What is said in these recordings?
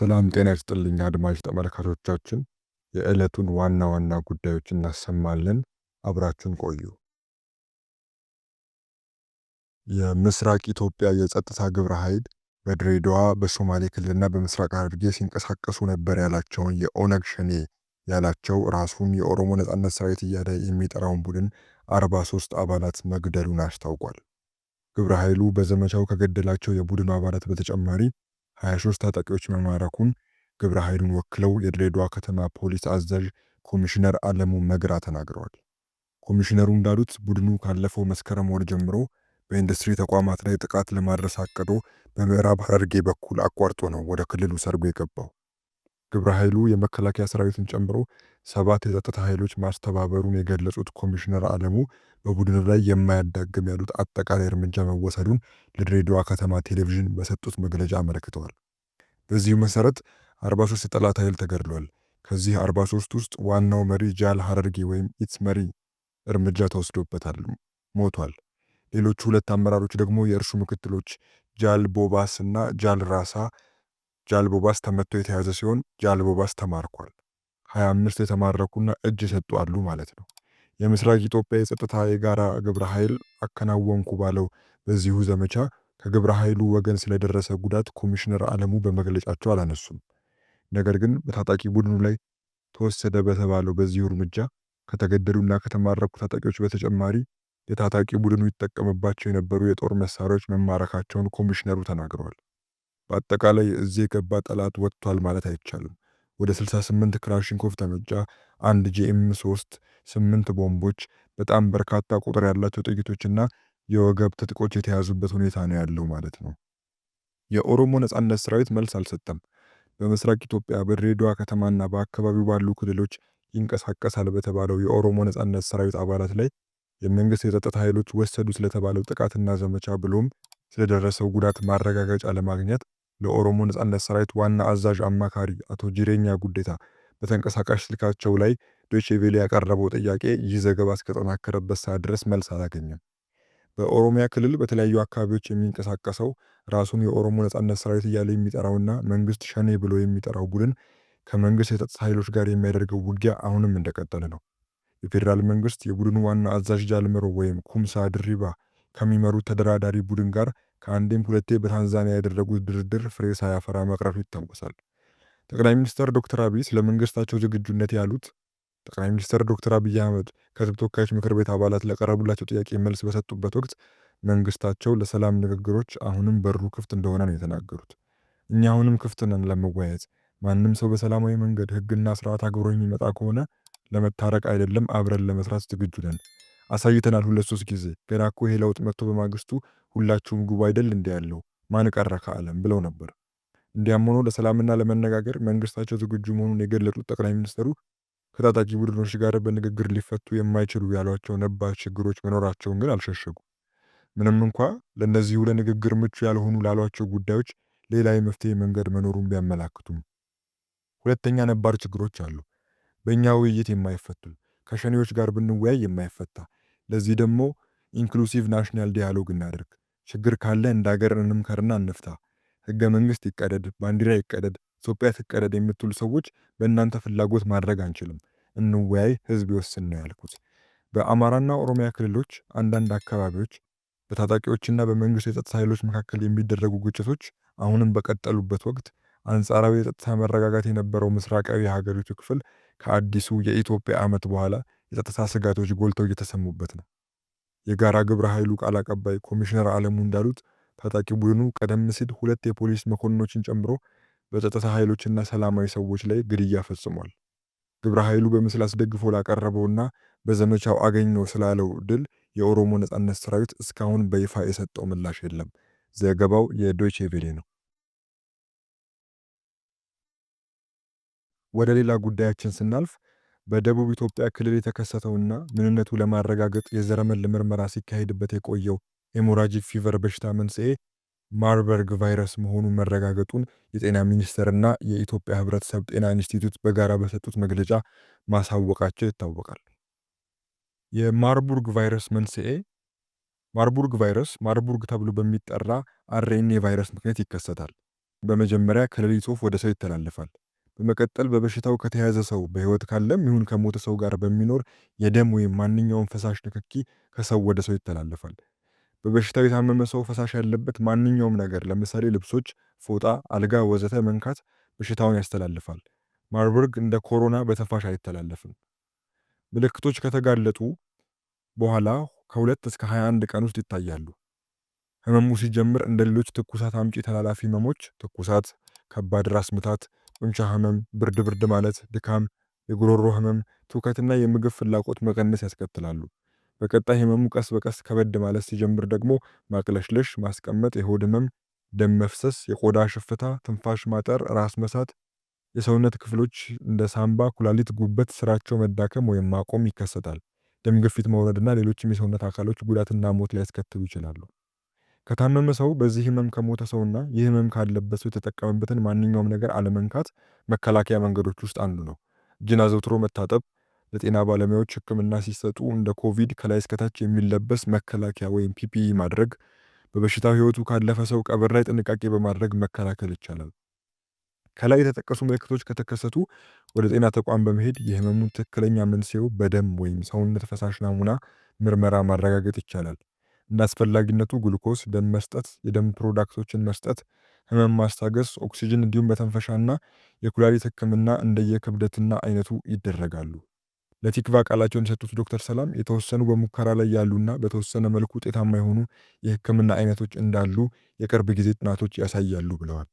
ሰላም ጤና ይስጥልኝ አድማጭ ተመልካቾቻችን፣ የዕለቱን ዋና ዋና ጉዳዮች እናሰማለን። አብራችሁን ቆዩ። የምስራቅ ኢትዮጵያ የጸጥታ ግብረ ኃይል በድሬዳዋ በሶማሌ ክልልና በምስራቅ ሐረርጌ ሲንቀሳቀሱ ነበር ያላቸውን የኦነግ ሸኔ ያላቸው ራሱን የኦሮሞ ነጻነት ሰራዊት እያለ የሚጠራውን ቡድን 43 አባላት መግደሉን አስታውቋል። ግብረ ኃይሉ በዘመቻው ከገደላቸው የቡድኑ አባላት በተጨማሪ 23 ታጣቂዎች መማረኩን ግብረ ኃይሉን ወክለው የድሬዳዋ ከተማ ፖሊስ አዛዥ ኮሚሽነር አለሙ መግራ ተናግረዋል። ኮሚሽነሩ እንዳሉት ቡድኑ ካለፈው መስከረም ወር ጀምሮ በኢንዱስትሪ ተቋማት ላይ ጥቃት ለማድረስ አቅዶ በምዕራብ ሐረርጌ በኩል አቋርጦ ነው ወደ ክልሉ ሰርጎ የገባው። ግብረ ኃይሉ የመከላከያ ሰራዊትን ጨምሮ 7 የጸጥታ ኃይሎች ማስተባበሩን የገለጹት ኮሚሽነር አለሙ በቡድኑ ላይ የማያዳግም ያሉት አጠቃላይ እርምጃ መወሰዱን ለድሬዳዋ ከተማ ቴሌቪዥን በሰጡት መግለጫ አመልክተዋል። በዚሁ መሰረት 43 የጠላት ኃይል ተገድሏል። ከዚህ 43 ውስጥ ዋናው መሪ ጃል ሐረርጌ ወይም ኢትስ መሪ እርምጃ ተወስዶበታል፣ ሞቷል። ሌሎቹ 2 አመራሮች ደግሞ የእርሱ ምክትሎች ጃል ቦባስ እና ጃል ራሳ ጃል ቦባስ ተመቶ የተያዘ ሲሆን ጃል ቦባስ ተማርኳል። 25 የተማረኩና እጅ የሰጡ አሉ ማለት ነው። የምስራቅ ኢትዮጵያ የጸጥታ የጋራ ግብረ ኃይል አከናወንኩ ባለው በዚሁ ዘመቻ ከግብረ ኃይሉ ወገን ስለደረሰ ጉዳት ኮሚሽነር አለሙ በመግለጫቸው አላነሱም። ነገር ግን በታጣቂ ቡድኑ ላይ ተወሰደ በተባለው በዚሁ እርምጃ ከተገደሉና ከተማረኩ ታጣቂዎች በተጨማሪ የታጣቂ ቡድኑ ይጠቀምባቸው የነበሩ የጦር መሳሪያዎች መማረካቸውን ኮሚሽነሩ ተናግረዋል። በአጠቃላይ እዚህ የገባ ጠላት ወጥቷል ማለት አይቻልም። ወደ 68 ክላሽንኮቭ ጠመንጃ፣ 1 ጂኤም3፣ 8 ቦምቦች፣ በጣም በርካታ ቁጥር ያላቸው ጥይቶችና የወገብ ትጥቆች የተያዙበት ሁኔታ ነው ያለው ማለት ነው። የኦሮሞ ነጻነት ሰራዊት መልስ አልሰጠም። በምስራቅ ኢትዮጵያ በድሬዳዋ ከተማና በአካባቢው ባሉ ክልሎች ይንቀሳቀሳል በተባለው የኦሮሞ ነጻነት ሰራዊት አባላት ላይ የመንግስት የጸጥታ ኃይሎች ወሰዱ ስለተባለው ጥቃትና ዘመቻ ብሎም ስለደረሰው ጉዳት ማረጋገጫ ለማግኘት ለኦሮሞ ነጻነት ሰራዊት ዋና አዛዥ አማካሪ አቶ ጂሬኛ ጉዴታ በተንቀሳቃሽ ስልካቸው ላይ ዶይቼ ቬለ ያቀረበው ጥያቄ ይህ ዘገባ እስከተጠናከረበት ሰዓት ድረስ መልስ አላገኘም። በኦሮሚያ ክልል በተለያዩ አካባቢዎች የሚንቀሳቀሰው ራሱን የኦሮሞ ነጻነት ሰራዊት እያለ የሚጠራውና መንግስት ሸኔ ብሎ የሚጠራው ቡድን ከመንግስት የጸጥታ ኃይሎች ጋር የሚያደርገው ውጊያ አሁንም እንደቀጠለ ነው። የፌዴራል መንግስት የቡድኑ ዋና አዛዥ ጃልመሮ ወይም ኩምሳ ድሪባ ከሚመሩት ተደራዳሪ ቡድን ጋር ከአንዴም ሁለቴ በታንዛኒያ ያደረጉት ድርድር ፍሬ ሳያፈራ መቅረቱ ይታወሳል። ጠቅላይ ሚኒስትር ዶክተር አብይ ስለ መንግስታቸው ዝግጁነት ያሉት ጠቅላይ ሚኒስትር ዶክተር አብይ አህመድ ከህዝብ ተወካዮች ምክር ቤት አባላት ለቀረቡላቸው ጥያቄ መልስ በሰጡበት ወቅት መንግስታቸው ለሰላም ንግግሮች አሁንም በሩ ክፍት እንደሆነ ነው የተናገሩት። እኛ አሁንም ክፍት ነን ለመወያየት፣ ማንም ሰው በሰላማዊ መንገድ ህግና ስርዓት አክብሮ የሚመጣ ከሆነ ለመታረቅ አይደለም አብረን ለመስራት ዝግጁ ነን። አሳይተናል 2-3 ጊዜ። ገና እኮ ይሄ ለውጥ መጥቶ በማግስቱ ሁላችሁም ግቡ አይደል እንደ ያለው ማን ቀረ ከዓለም ብለው ነበር። እንዲያም ሆኖ ለሰላምና ለመነጋገር መንግስታቸው ዝግጁ መሆኑን የገለጹት ጠቅላይ ሚኒስትሩ ከታጣቂ ቡድኖች ጋር በንግግር ሊፈቱ የማይችሉ ያሏቸው ነባር ችግሮች መኖራቸውን ግን አልሸሸጉ። ምንም እንኳ ለእነዚሁ ለንግግር ምቹ ያልሆኑ ላሏቸው ጉዳዮች ሌላ የመፍትሄ መንገድ መኖሩን ቢያመላክቱም ሁለተኛ ነባር ችግሮች አሉ። በእኛ ውይይት የማይፈቱ፣ ከሸኔዎች ጋር ብንወያይ የማይፈታ። ለዚህ ደግሞ ኢንክሉሲቭ ናሽናል ዲያሎግ እናደርግ፣ ችግር ካለ እንደ ሀገር እንምከርና እንፍታ፣ ህገ መንግስት ይቀደድ፣ ባንዲራ ይቀደድ፣ ኢትዮጵያ ትቀደድ የምትሉ ሰዎች በእናንተ ፍላጎት ማድረግ አንችልም፣ እንወያይ፣ ህዝብ ይወስን ነው ያልኩት። በአማራና ኦሮሚያ ክልሎች አንዳንድ አካባቢዎች በታጣቂዎችና በመንግስት የጸጥታ ኃይሎች መካከል የሚደረጉ ግጭቶች አሁንም በቀጠሉበት ወቅት አንጻራዊ የጸጥታ መረጋጋት የነበረው ምስራቃዊ የሀገሪቱ ክፍል ከአዲሱ የኢትዮጵያ ዓመት በኋላ የጸጥታ ስጋቶች ጎልተው እየተሰሙበት ነው። የጋራ ግብረ ኃይሉ ቃል አቀባይ ኮሚሽነር አለሙ እንዳሉት ታጣቂ ቡድኑ ቀደም ሲል 2 የፖሊስ መኮንኖችን ጨምሮ በጸጥታ ኃይሎችና ሰላማዊ ሰዎች ላይ ግድያ ፈጽሟል። ግብረ ኃይሉ በምስል አስደግፎ ላቀረበውና በዘመቻው አገኘው ስላለው ድል የኦሮሞ ነጻነት ሰራዊት እስካሁን በይፋ የሰጠው ምላሽ የለም። ዘገባው የዶይቼ ቬለ ነው። ወደ ሌላ ጉዳያችን ስናልፍ በደቡብ ኢትዮጵያ ክልል የተከሰተውና ምንነቱ ለማረጋገጥ የዘረመል ምርመራ ሲካሄድበት የቆየው ሄሞራጂክ ፊቨር በሽታ መንስኤ ማርበርግ ቫይረስ መሆኑን መረጋገጡን የጤና ሚኒስቴርና የኢትዮጵያ ሕብረተሰብ ጤና ኢንስቲትዩት በጋራ በሰጡት መግለጫ ማሳወቃቸው ይታወቃል። የማርቡርግ ቫይረስ መንስኤ ማርቡርግ ቫይረስ ማርቡርግ ተብሎ በሚጠራ አርኤንኤ ቫይረስ ምክንያት ይከሰታል። በመጀመሪያ ከሌሊት ወፍ ወደ ሰው ይተላለፋል። በመቀጠል በበሽታው ከተያዘ ሰው በሕይወት ካለም ይሁን ከሞተ ሰው ጋር በሚኖር የደም ወይም ማንኛውም ፈሳሽ ንክኪ ከሰው ወደ ሰው ይተላለፋል። በበሽታው የታመመ ሰው ፈሳሽ ያለበት ማንኛውም ነገር ለምሳሌ ልብሶች፣ ፎጣ፣ አልጋ ወዘተ መንካት በሽታውን ያስተላልፋል። ማርበርግ እንደ ኮሮና በትንፋሽ አይተላለፍም። ምልክቶች ከተጋለጡ በኋላ ከ2 እስከ 21 ቀን ውስጥ ይታያሉ። ህመሙ ሲጀምር እንደ ሌሎች ትኩሳት አምጪ ተላላፊ ህመሞች ትኩሳት፣ ከባድ ራስ ምታት፣ ጡንቻ ህመም፣ ብርድ ብርድ ማለት፣ ድካም፣ የጉሮሮ ህመም፣ ትውከትና የምግብ ፍላጎት መቀነስ ያስከትላሉ። በቀጣይ ህመሙ ቀስ በቀስ ከበድ ማለት ሲጀምር ደግሞ ማቅለሽለሽ፣ ማስቀመጥ፣ የሆድ ህመም፣ ደም መፍሰስ፣ የቆዳ ሽፍታ፣ ትንፋሽ ማጠር፣ ራስ መሳት፣ የሰውነት ክፍሎች እንደ ሳምባ፣ ኩላሊት፣ ጉበት ስራቸው መዳከም ወይም ማቆም ይከሰታል። ደም ግፊት መውረድና ሌሎችም የሰውነት አካሎች ጉዳትና ሞት ሊያስከትሉ ይችላሉ። ከታመመ ሰው በዚህ ህመም ከሞተ ሰውና ይህ ህመም ካለበት ሰው የተጠቀመበትን ማንኛውም ነገር አለመንካት መከላከያ መንገዶች ውስጥ አንዱ ነው። እጅን አዘውትሮ መታጠብ፣ ለጤና ባለሙያዎች ህክምና ሲሰጡ እንደ ኮቪድ ከላይ እስከታች የሚለበስ መከላከያ ወይም ፒፒኢ ማድረግ፣ በበሽታው ህይወቱ ካለፈ ሰው ቀብር ላይ ጥንቃቄ በማድረግ መከላከል ይቻላል። ከላይ የተጠቀሱ ምልክቶች ከተከሰቱ ወደ ጤና ተቋም በመሄድ የህመሙን ትክክለኛ መንስኤው በደም ወይም ሰውነት ፈሳሽ ናሙና ምርመራ ማረጋገጥ ይቻላል። እንደ አስፈላጊነቱ ግሉኮስ፣ ደም መስጠት፣ የደም ፕሮዳክቶችን መስጠት፣ ህመም ማስታገስ፣ ኦክሲጅን እንዲሁም መተንፈሻና የኩላሊት ህክምና እንደየክብደትና አይነቱ ይደረጋሉ። ለቲክቫ ቃላቸውን የሰጡት ዶክተር ሰላም የተወሰኑ በሙከራ ላይ ያሉና በተወሰነ መልኩ ውጤታማ የሆኑ የህክምና አይነቶች እንዳሉ የቅርብ ጊዜ ጥናቶች ያሳያሉ ብለዋል።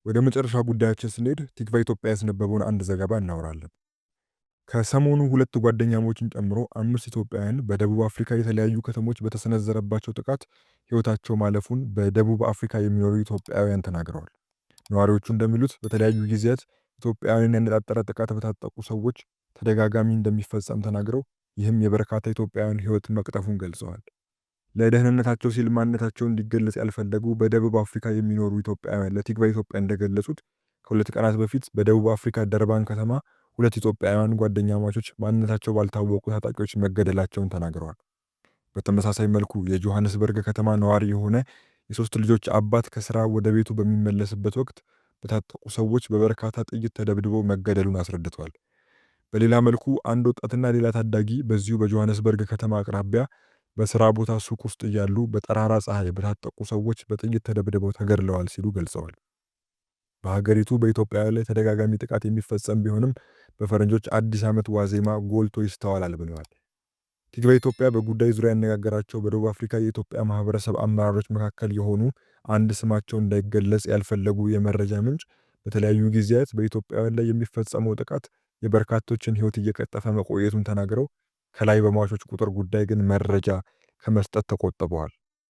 ወደ መጨረሻ ጉዳያችን ስንሄድ ቲክቫ ኢትዮጵያ ያስነበበውን አንድ ዘገባ እናወራለን። ከሰሞኑ 2 ጓደኛሞችን ጨምሮ 5 ኢትዮጵያውያን በደቡብ አፍሪካ የተለያዩ ከተሞች በተሰነዘረባቸው ጥቃት ህይወታቸው ማለፉን በደቡብ አፍሪካ የሚኖሩ ኢትዮጵያውያን ተናግረዋል። ነዋሪዎቹ እንደሚሉት በተለያዩ ጊዜያት ኢትዮጵያውያንን ያነጣጠረ ጥቃት በታጠቁ ሰዎች ተደጋጋሚ እንደሚፈጸም ተናግረው ይህም የበርካታ ኢትዮጵያውያን ህይወት መቅጠፉን ገልጸዋል። ለደህንነታቸው ሲል ማንነታቸው እንዲገለጽ ያልፈለጉ በደቡብ አፍሪካ የሚኖሩ ኢትዮጵያውያን ለቲክቫ ኢትዮጵያ እንደገለጹት ከ2 ቀናት በፊት በደቡብ አፍሪካ ደርባን ከተማ 2 ኢትዮጵያውያን ጓደኛማቾች ማንነታቸው ባልታወቁ ታጣቂዎች መገደላቸውን ተናግረዋል። በተመሳሳይ መልኩ የጆሃንስበርግ ከተማ ነዋሪ የሆነ የ3 ልጆች አባት ከስራ ወደ ቤቱ በሚመለስበት ወቅት በታጠቁ ሰዎች በበርካታ ጥይት ተደብድቦ መገደሉን አስረድተዋል። በሌላ መልኩ አንድ ወጣትና ሌላ ታዳጊ በዚሁ በጆሃንስበርግ ከተማ አቅራቢያ በስራ ቦታ ሱቅ ውስጥ እያሉ በጠራራ ፀሐይ በታጠቁ ሰዎች በጥይት ተደብድበው ተገድለዋል ሲሉ ገልጸዋል። በሀገሪቱ በኢትዮጵያውያን ላይ ተደጋጋሚ ጥቃት የሚፈጸም ቢሆንም በፈረንጆች አዲስ ዓመት ዋዜማ ጎልቶ ይስተዋላል ብለዋል። ቲክቫ ኢትዮጵያ በጉዳዩ ዙሪያ ያነጋገራቸው በደቡብ አፍሪካ የኢትዮጵያ ማህበረሰብ አመራሮች መካከል የሆኑ አንድ ስማቸው እንዳይገለጽ ያልፈለጉ የመረጃ ምንጭ በተለያዩ ጊዜያት በኢትዮጵያውያን ላይ የሚፈጸመው ጥቃት የበርካቶችን ሕይወት እየቀጠፈ መቆየቱን ተናግረው ከላይ በሟቾች ቁጥር ጉዳይ ግን መረጃ ከመስጠት ተቆጥበዋል።